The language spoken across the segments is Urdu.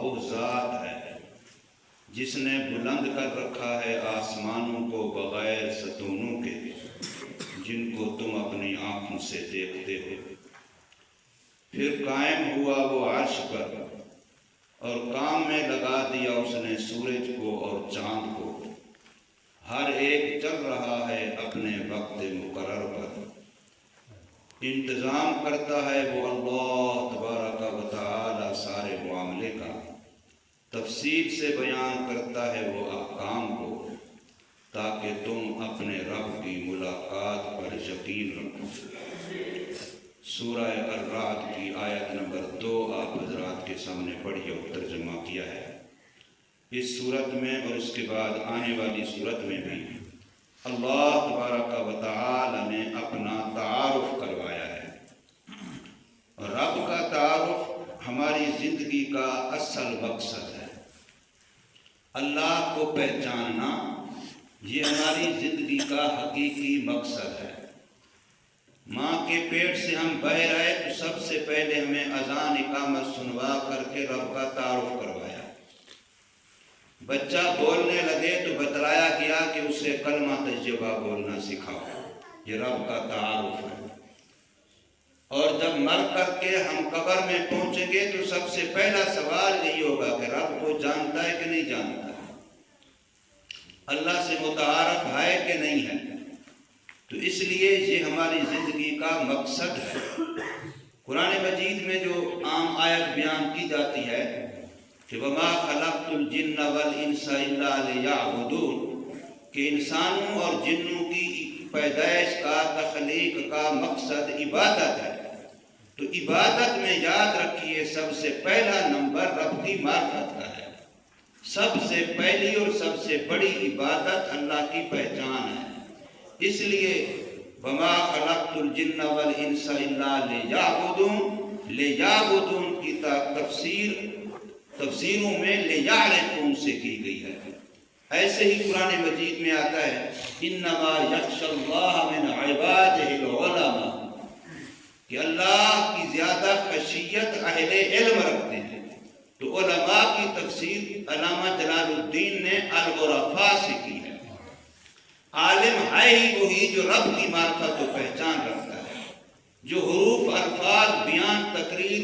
وہ ذات ہے جس نے بلند کر رکھا ہے آسمانوں کو بغیر ستونوں کے، جن کو تم اپنی آنکھوں سے دیکھتے ہو۔ پھر قائم ہوا وہ عرش پر، اور کام میں لگا دیا اس نے سورج کو اور چاند کو، ہر ایک چل رہا ہے اپنے وقت مقرر پر۔ انتظام کرتا ہے وہ اللہ تبارک و تعالی سارے معاملے کا، تفصیل سے بیان کرتا ہے وہ احکام کو، تاکہ تم اپنے رب کی ملاقات پر یقین رکھو۔ سورہ الرعد کی آیت نمبر 2 آپ حضرات کے سامنے پڑھی اور ترجمہ کیا ہے۔ اس صورت میں اور اس کے بعد آنے والی صورت میں بھی اللہ تبارک و تعالی نے اپنا تعارف کروایا ہے، اور رب کا تعارف ہماری زندگی کا اصل مقصد ہے۔ اللہ کو پہچاننا یہ ہماری زندگی کا حقیقی مقصد ہے۔ ماں کے پیٹ سے ہم باہر آئے تو سب سے پہلے ہمیں اذان اقامت سنوا کر کے رب کا تعارف کروایا۔ بچہ بولنے لگے تو بتلایا گیا کہ اسے کلمہ طیبہ بولنا سکھاؤ، یہ رب کا تعارف ہے۔ اور جب مر کر کے ہم قبر میں پہنچیں گے تو سب سے پہلا سوال یہی ہوگا کہ رب کو جانتا ہے کہ نہیں جانتا، اللہ سے متعارف ہے کہ نہیں ہے۔ تو اس لیے یہ ہماری زندگی کا مقصد ہے۔ قرآن مجید میں جو عام آیت بیان کی جاتی ہے کہ وَمَا خَلَقْتُ الْجِنَّ وَالْإِنسَ إِلَّا لِيَعْبُدُونَ، کہ انسانوں اور جنوں کی پیدائش کا، تخلیق کا مقصد عبادت ہے۔ تو عبادت میں یاد رکھیے سب سے پہلا نمبر رب کی معرفت کا ہے۔ سب سے پہلی اور سب سے بڑی عبادت اللہ کی پہچان ہے۔ اس لیے وَمَا خَلَقْتُ الْجِنَّ وَالْإِنسَ إِلَّا لِيَعْبُدُونَ، لِيَعْبُدُونَ کی تفسیروں میں لِيَعْرِفُونَ سے کی گئی ہے۔ ایسے ہی قرآن مجید میں آتا ہے إِنَّمَا يَخْشَى اللَّهَ مِنْ عِبَادِهِ الْعُلَمَاء، کہ اللہ کی زیادہ خشیت اہل علم رکھتے ہیں۔ تو علماء کی تفسیر علامہ جلال الدین نے العرفاء سے کی ہے۔ عالم ہے ہی وہی جو رب کی معرفت و پہچان رکھتا ہے، جو حروف، الفاظ، بیان، تقریر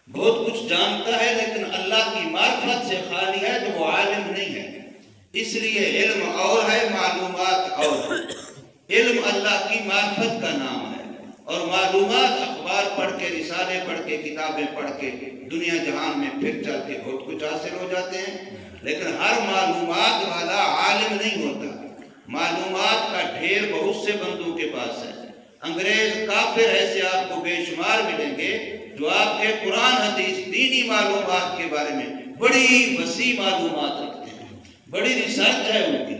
بہت کچھ جانتا ہے لیکن اللہ کی معرفت سے خالی ہے تو وہ عالم نہیں ہے۔ اس لیے علم اور ہے، معلومات اور۔ علم اللہ کی معرفت کا نام ہے، اور معلومات اخبار پڑھ کے، رسالے پڑھ کے، کتابیں پڑھ کے دنیا جہان میں پھر چل کے بہت کچھ حاصل ہو جاتے ہیں، لیکن ہر معلومات والا عالم نہیں ہوتا۔ معلومات کا ڈھیر بہت سے بندوں کے پاس ہے۔ انگریز کافر ایسے آپ کو بے شمار ملیں گے جو آپ کے قرآن حدیث دینی معلومات کے بارے میں بڑی وسیع معلومات رکھتے ہیں، بڑی ریسرچ ہے ان کی،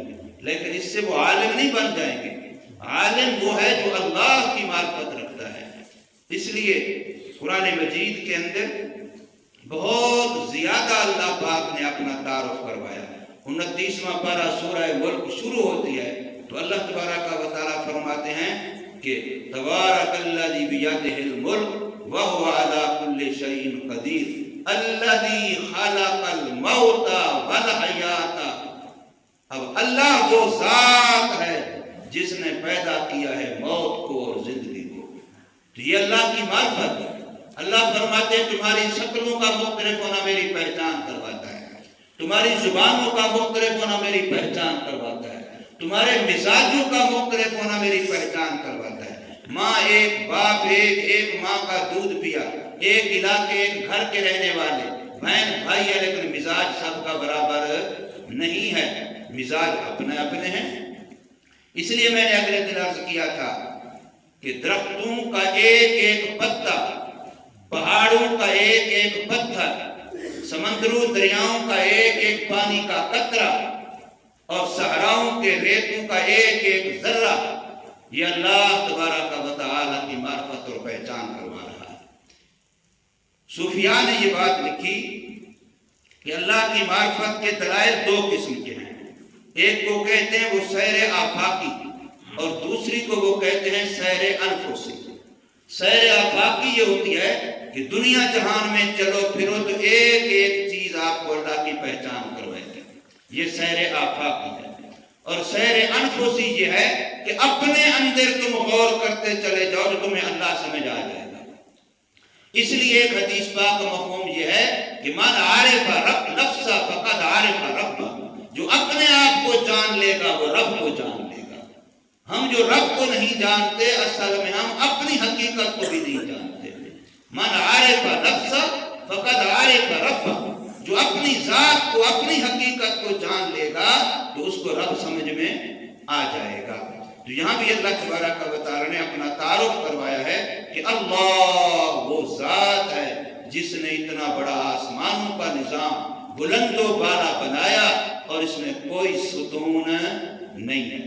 لیکن اس سے وہ عالم نہیں بن جائیں گے۔ عالم وہ ہے جو اللہ کی معرفت رکھتا ہے۔ اس لیے قرآن مجید کے اندر بہت زیادہ اللہ پاک نے اپنا تعارف کروایا۔ 29واں پارہ سورہ ملک شروع ہوتی ہے تو اللہ تبارک و تعالیٰ فرماتے ہیں کہ تبارک الذی بیدہ الملک وہو علی کل شیء قدیر الذی خلق الموت والحیات۔ اب اللہ وہ ذات ہے جس نے پیدا کیا ہے موت کو اور زندگی کو۔ تو یہ اللہ کی معرفت ہے۔ اللہ فرماتے ہیں تمہاری شکلوں کا مختلف ہونا میری پہچان کرواتا ہے، تمہاری زبانوں کا مختلف ہونا میری پہچان کرواتا ہے، تمہارے مزاجوں کا مختلف ہونا میری پہچان کرواتا ہے۔ ماں ایک، باپ ایک ماں کا دودھ پیا، ایک علاقے، ایک گھر کے رہنے والے، بہن بھائی ہے، لیکن مزاج سب کا برابر نہیں ہے، مزاج اپنے اپنے ہیں۔ اس لیے میں نے اگلے دن عرض کیا تھا کہ درختوں کا ایک ایک پتا، پہاڑوں کا ایک ایک پتھر، سمندروں دریاؤں کا ایک ایک پانی کا قطرہ، اور صحراؤں کے ریتوں کا ایک ایک ذرہ، یہ اللہ تبارک و تعالی کی معرفت اور پہچان کروا رہا ہے۔ صوفیاء نے یہ بات لکھی کہ اللہ کی معرفت کے دلائل دو قسم کے ہیں۔ ایک کو کہتے ہیں وہ سیر آفاقی، اور دوسری کو وہ کہتے ہیں سیر انفسی۔ سیر آفاقی یہ ہوتی ہے کہ دنیا جہان میں چلو پھرو تو ایک ایک یہ سیر آفاقی ہے، اور سیر انفسی یہ ہے کہ اپنے اندر تم غور کرتے چلے جاؤ تو تمہیں اللہ سمجھ آ جائے گا۔ اس لیے ایک حدیث پاک کا مفہوم یہ ہے کہ من عارف رب نفسہ فقد عارف رب، جو اپنے آپ کو جان لے گا وہ رب کو جان لے گا۔ ہم جو رب کو نہیں جانتے اصل میں ہم اپنی حقیقت کو بھی نہیں جانتے۔ من عارف نفسہ فقد عارف رب، جو اپنی ذات کو اپنی حقیقت کو جان لے گا تو اس کو رب سمجھ میں آ جائے گا۔ تو یہاں بھی اللہ تبارک و تعالی نے اپنا تعارف کروایا ہے کہ اللہ وہ ذات ہے جس نے اتنا بڑا آسمانوں کا نظام بلند و بالا بنایا اور اس میں کوئی ستون نہیں ہے،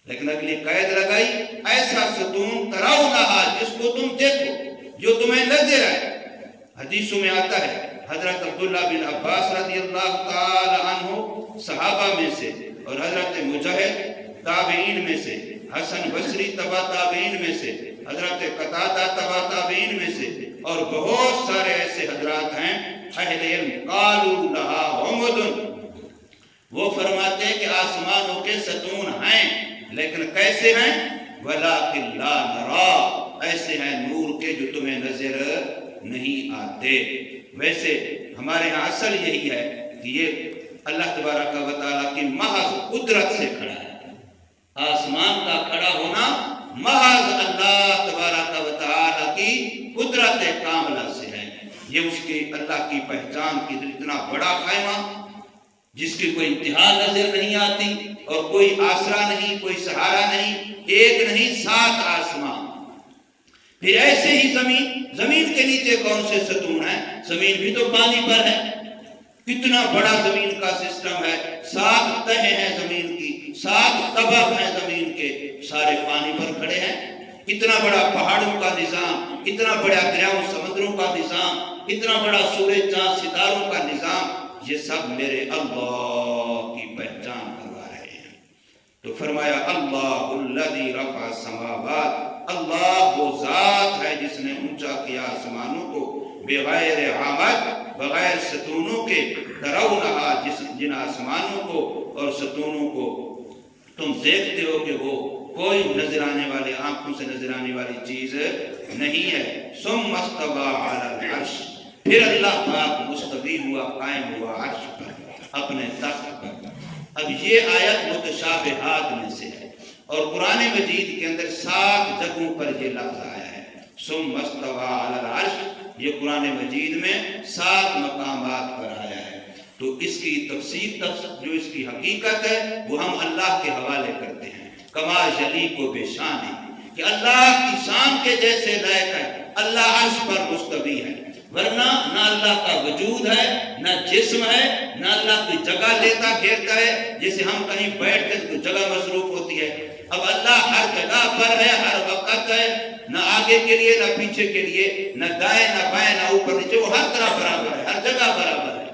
لیکن اگلی قید لگائی ایسا ستون ترونہا جس کو تم دیکھو، جو تمہیں نظر آئے۔ حدیثوں میں آتا ہے حضرت عبداللہ بن عباس رضی اللہ تعالی عنہ صحابہ میں سے، اور حضرت مجاہد تابعین میں سے، حسن بصری تبع تابعین میں سے، حضرت قتادہ تبع تابعین میں سے، اور بہت سارے ایسے حضرات ہیں اہل علم قالوا لہا عمد، وہ فرماتے ہیں کہ آسمانوں کے ستون ہیں لیکن کیسے ہیں؟ وَلَٰكِن لَا نَرَا، ایسے ہیں نور کے جو تمہیں نظر نہیں آتے۔ ویسے ہمارے ہاں اصل یہی ہے کہ یہ اللہ تبارک و تعالیٰ کی محض قدرت سے کھڑا ہے۔ آسمان کا کھڑا ہونا محض اللہ تبارک و تعالیٰ کی قدرت کاملہ سے ہے۔ یہ اس کی اللہ کی پہچان کی اتنا بڑا خیمہ جس کی کوئی انتہا نظر نہیں آتی اور کوئی آسرا نہیں، کوئی سہارا نہیں، ایک نہیں 7 آسمان، پھر ایسے ہی زمین کے نیچے کون سے ستون ہیں؟ زمین بھی تو پانی پر ہے، کتنا بڑا زمین کا سسٹم ہے، 7 تہیں ہیں زمین کی، 7 طبق ہیں زمین کے، سارے پانی پر کھڑے ہیں۔ اتنا بڑا پہاڑوں کا نظام، اتنا بڑا دریاؤں سمندروں کا نظام، اتنا بڑا سورج چاند ستاروں کا نظام، یہ سب میرے اللہ کی پہچان کروا رہے ہیں۔ تو فرمایا اللہ الذی رفع السماوات، اللہ وہ ذات ہے جس نے اونچا کیا آسمانوں کو، بغیر عامد، بغیر ستونوں کے، ترونہا جن آسمانوں کو اور ستونوں کو تم دیکھتے ہو کہ وہ کوئی نظر آنے والے، آنکھوں سے نظر آنے والی چیز نہیں ہے۔ ثم استوى علی العرش، پھر اللہ پاک مستوی ہوا، قائم ہوا عرش پر، اپنے تخت پر۔ اب یہ آیت متشابہات میں سے ہے اور قرآن مجید کے اندر 7 جگہوں پر یہ لفظ آیا ہے۔ ثم استوى علی العرش، یہ قرآن مجید میں 7 مقامات پر آیا ہے۔ تو اس کی تفسیر جو اس کی حقیقت ہے وہ ہم اللہ کے حوالے کرتے ہیں۔ کما یلیق بشان ہے کہ اللہ کی شان کے جیسے لائق ہے، اللہ عرش پر مستوی ہے، ورنہ نہ اللہ کا وجود ہے، نہ جسم ہے، نہ اللہ کی جگہ لیتا گھیرتا ہے جیسے ہم کہیں بیٹھتے تو جگہ مصروف ہوتی ہے۔ اب اللہ ہر جگہ پر ہے، ہر وقت ہے، نہ آگے کے لیے نہ پیچھے کے لیے، نہ دائیں نہ بائیں نہ اوپر نیچے، وہ ہر طرح برابر ہے، ہر جگہ برابر ہے۔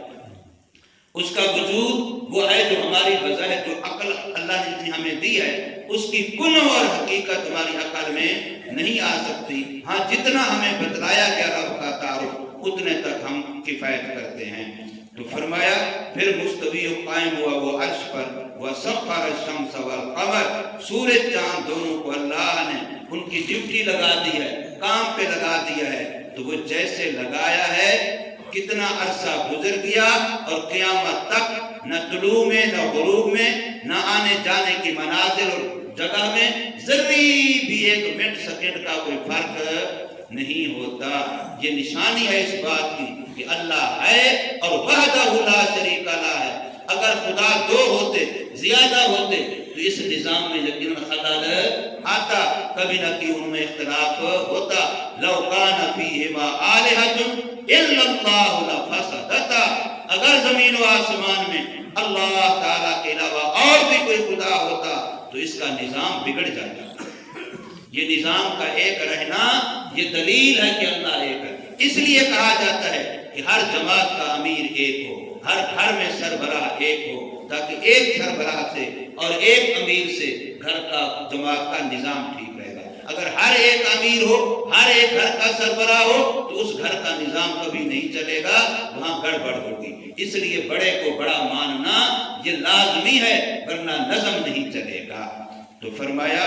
اس کا وجود وہ ہے جو ہماری بظاہر جو عقل اللہ نے جتنی ہمیں دی ہے اس کی کنہ اور حقیقت ہماری عقل میں نہیں آ سکتی۔ ہاں جتنا ہمیں بتلایا گیا رب کا تعارف اتنے تک ہم کفایت کرتے ہیں۔ تو فرمایا پھر مستوی و قائم ہوا وہ عرش پر، وَسَخَّرَ الشَّمْسَ وَالْقَمَرَ، سورج چاند دونوں کو اللہ نے ان کی ڈیوٹی لگا دی ہے، کام پہ لگا دیا ہے۔ تو وہ جیسے لگایا ہے کتنا عرصہ گزر گیا اور قیامت تک نہ طلوع میں نہ غروب میں نہ آنے جانے کی منازل اور جگہ میں ذری بھی 1 منٹ سیکنڈ کا کوئی فرق نہیں ہوتا۔ یہ نشانی ہے اس بات کی کہ اللہ ہے اور وحدہ لا شریک لہ ہے۔ اگر خدا 2 ہوتے، زیادہ ہوتے تو اس نظام میں یقیناً خلل آتا، کبھی نہ کہ ان میں اختلاف ہوتا۔ لو کان فیہما آلہۃ الا اللہ لفسدتا، اگر زمین و آسمان میں اللہ تعالیٰ کے علاوہ اور بھی کوئی خدا ہوتا تو اس کا نظام بگڑ جاتا۔ یہ نظام کا ایک رہنا یہ دلیل ہے کہ اللہ ایک ہے۔ اس لیے کہا جاتا ہے کہ ہر جماعت کا امیر ایک ہو، ہر گھر میں سربراہ ایک ہو، تاکہ ایک سربراہ سے اور ایک امیر سے گھر کا جماعت کا نظام ٹھیک رہے گا۔ اگر ہر ایک امیر ہو، ہر ایک گھر کا سربراہ ہو تو اس گھر کا نظام کبھی نہیں چلے گا، وہاں گڑبڑ ہوگی۔ اس لیے بڑے کو بڑا ماننا یہ لازمی ہے، ورنہ نظم نہیں چلے گا۔ تو فرمایا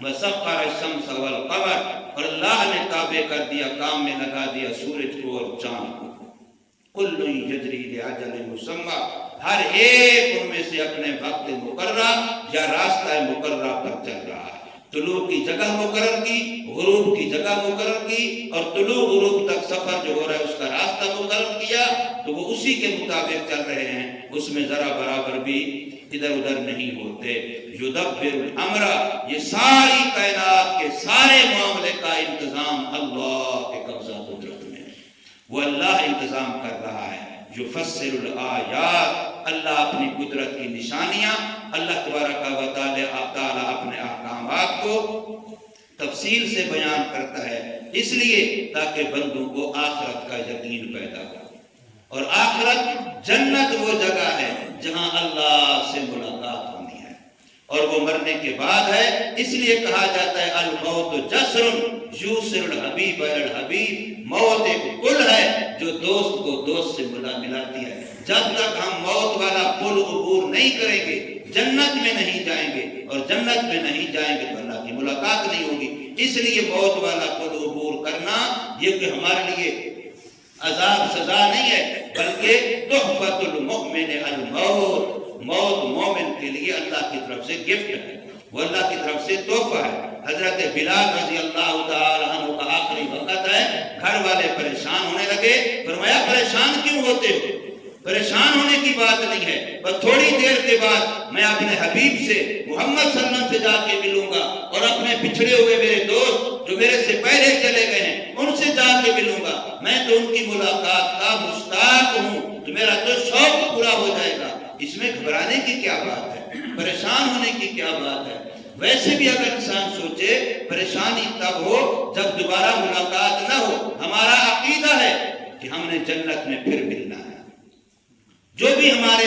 وَسَخَّرَ الشَّمْسَ وَالْقَمَرَ، اور اللہ نے تابع کر دیا، کام میں لگا دیا سورج کو اور چاند کو۔ كُلٌّ يَجْرِي لِأَجَلٍ مُّسَمًّى، ہر ایک ان میں سے اپنے وقت مقررہ یا راستہ مقررہ پر چل رہا ہے۔ طلوع کی جگہ مقرر کی، غروب کی جگہ مقرر کی، اور طلوع غروب تک سفر جو ہو رہا ہے اس کا راستہ مقرر کیا، تو وہ اسی کے مطابق چل رہے ہیں، اس میں ذرا برابر بھی ادھر ادھر نہیں ہوتے۔ یدبر الامر، یہ ساری کائنات کے سارے معاملے کا انتظام اللہ کے قبضہ قدرت میں ہے، وہ اللہ انتظام کر رہا ہے۔ یفسر الآیات، اللہ اپنی قدرت کی نشانیاں، اللہ تبارک و تعالی اپنے احکامات کو تفصیل سے بیان کرتا ہے، اس لیے تاکہ بندوں کو آخرت کا یقین پیدا ہو۔ اور آخرت جنت وہ جگہ ہے جہاں اللہ سے ملاقات ہونی ہے، اور وہ مرنے کے بعد ہے۔ اس لیے کہا جاتا ہے الموت جسر یوسر الحبیب الحبیب، موت ایک پل ہے جو دوست کو دوست سے ملاتی ہے۔ جب تک ہم موت والا پل عبور نہیں کریں گے جنت میں نہیں جائیں گے، اور جنت میں نہیں جائیں گے تو اللہ کی ملاقات نہیں ہوگی۔ اس لیے موت والا پل عبور کرنا یہ کہ ہمارے لیے عذاب سزا نہیں ہے، بلکہ تحفۃ المؤمن الموت، موت مومن کے لیے اللہ کی طرف سے گفٹ ہے، وہ اللہ کی طرف سے تحفہ ہے۔ حضرت بلال رضی اللہ تعالی عنہ کا آخری وقت ہے، گھر والے پریشان ہونے لگے، فرمایا پریشان کیوں ہوتے ہو؟ پریشان ہونے کی بات نہیں ہے، بس تھوڑی دیر کے بعد میں اپنے حبیب سے محمد صلی اللہ علیہ وسلم سے جا کے ملوں گا، اور اپنے بچھڑے ہوئے میرے دوست جو میرے سے پہلے چلے گئے ہیں ان سے جا کے ملوں گا۔ میں تو ان کی ملاقات کا مشتاق ہوں، تو میرا تو شوق پورا ہو جائے گا۔ اس میں گھبرانے کی کیا بات ہے، پریشان ہونے کی کیا بات ہے؟ ویسے بھی اگر انسان سوچے پریشانی تب ہو جب دوبارہ ملاقات نہ ہو۔ ہمارا عقیدہ ہے کہ ہم نے جنت میں پھر ملنا ہے۔ جو بھی ہمارے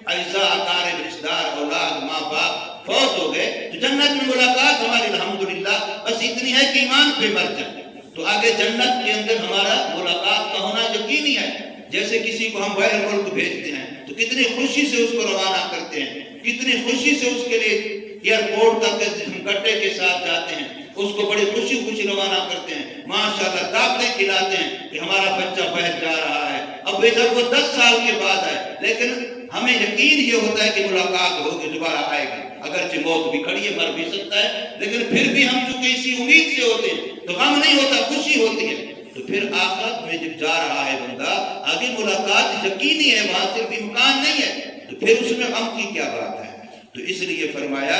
اعزاء اقارب رشتہ دار اولاد ماں باپ فوت ہو گئے تو جنت میں ملاقات ہماری الحمدللہ بس اتنی ہے کہ ایمان پہ مر جائے، تو آگے جنت کے اندر ہمارا ملاقات کا ہونا یقینی ہے۔ جیسے کسی کو ہم باہر ملک بھیجتے ہیں تو کتنی خوشی سے اس کو روانہ کرتے ہیں، کتنی خوشی سے اس کے لیے ایئرپورٹ تک ہم گٹے کے ساتھ جاتے ہیں، اس کو بڑی خوشی خوشی روانہ کرتے ہیں، ماشاءاللہ دعوتیں کھلاتے ہیں کہ ہمارا بچہ باہر جا رہا ہے۔ اب بے شک وہ 10 سال کے بعد ہے، لیکن ہمیں یقین یہ ہوتا ہے کہ ملاقات ہوگی، دوبارہ آئے گی۔ اگرچہ موت بھی کھڑی ہے، مر بھی سکتا ہے، لیکن پھر بھی ہم چونکہ اسی امید سے ہوتے ہیں تو غم نہیں ہوتا، خوشی ہوتی ہے۔ تو پھر آخرت میں جب جا رہا ہے بندہ، آگے ملاقات یقینی ہے، وہاں صرف امکان نہیں ہے، تو پھر اس میں غم کی کیا بات ہے؟ تو اس لیے فرمایا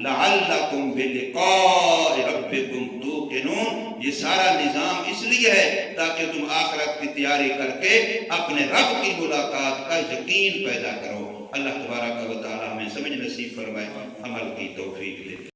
لعلکم بلقاء ربکم توقنون، یہ سارا نظام اس لیے ہے تاکہ تم آخرت کی تیاری کر کے اپنے رب کی ملاقات کا یقین پیدا کرو۔ اللہ تبارک و تعالی ہمیں سمجھ نصیب فرمائے، عمل کی توفیق دے۔